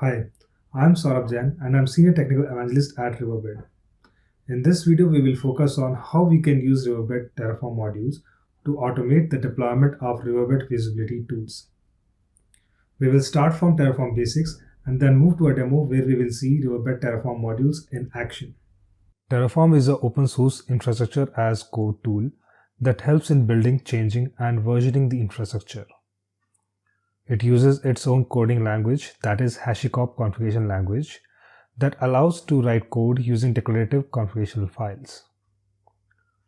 Hi, I'm Saurabh Jain and I'm Senior Technical Evangelist at Riverbed. In this video, we will focus on how we can use Riverbed Terraform modules to automate the deployment of Riverbed feasibility tools. We will start from Terraform Basics and then move to a demo where we will see Riverbed Terraform modules in action. Terraform is an open source infrastructure as code tool that helps in building, changing, and versioning the infrastructure. It uses its own coding language, that is HashiCorp configuration language, that allows to write code using declarative configuration files.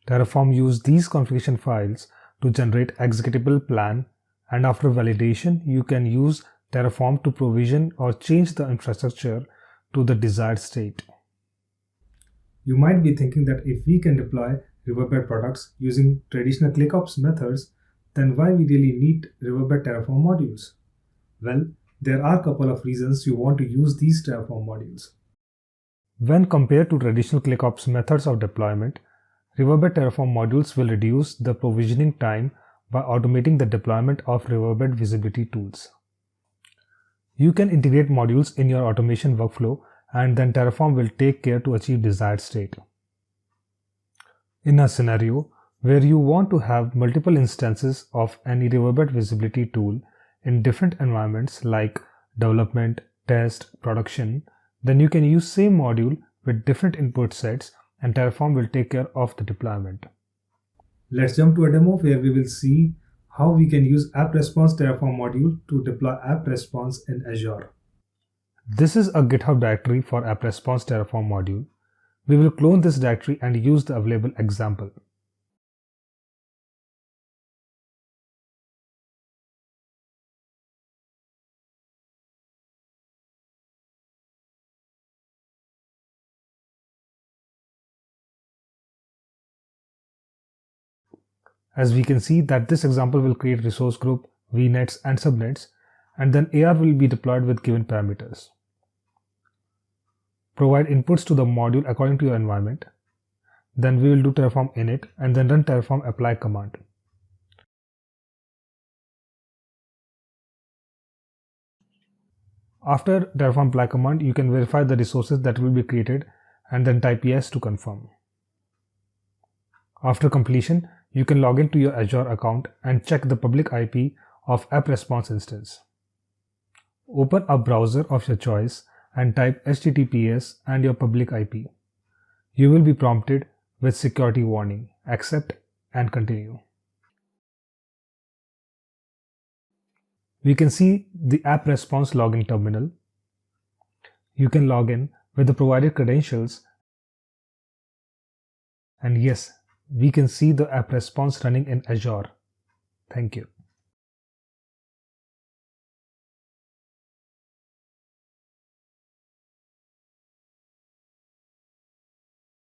Terraform uses these configuration files to generate executable plan, and after validation, you can use Terraform to provision or change the infrastructure to the desired state. You might be thinking that if we can deploy Riverbed products using traditional ClickOps methods, then why we really need Riverbed Terraform modules? Well, there are a couple of reasons you want to use these Terraform modules. When compared to traditional ClickOps methods of deployment, Riverbed Terraform modules will reduce the provisioning time by automating the deployment of Riverbed visibility tools. You can integrate modules in your automation workflow, and then Terraform will take care to achieve desired state. In a scenario where you want to have multiple instances of any Riverbed visibility tool in different environments like development, test, production, then you can use same module with different input sets and Terraform will take care of the deployment. Let's jump to a demo where we will see how we can use App Response Terraform module to deploy App Response in Azure. This is a GitHub directory for App Response Terraform module. We will clone this directory and use the available example. As we can see that this example will create resource group, VNets and subnets, and then AR will be deployed with given parameters. Provide inputs to the module according to your environment. Then we will do Terraform init and then run Terraform apply command. After Terraform apply command, you can verify the resources that will be created and then type yes to confirm. After completion, you can log into your Azure account and check the public IP of App Response instance. Open a browser of your choice and type HTTPS and your public IP. You will be prompted with security warning, accept and continue. We can see the App Response login terminal. You can log in with the provided credentials, and yes, we can see the App Response running in Azure. Thank you.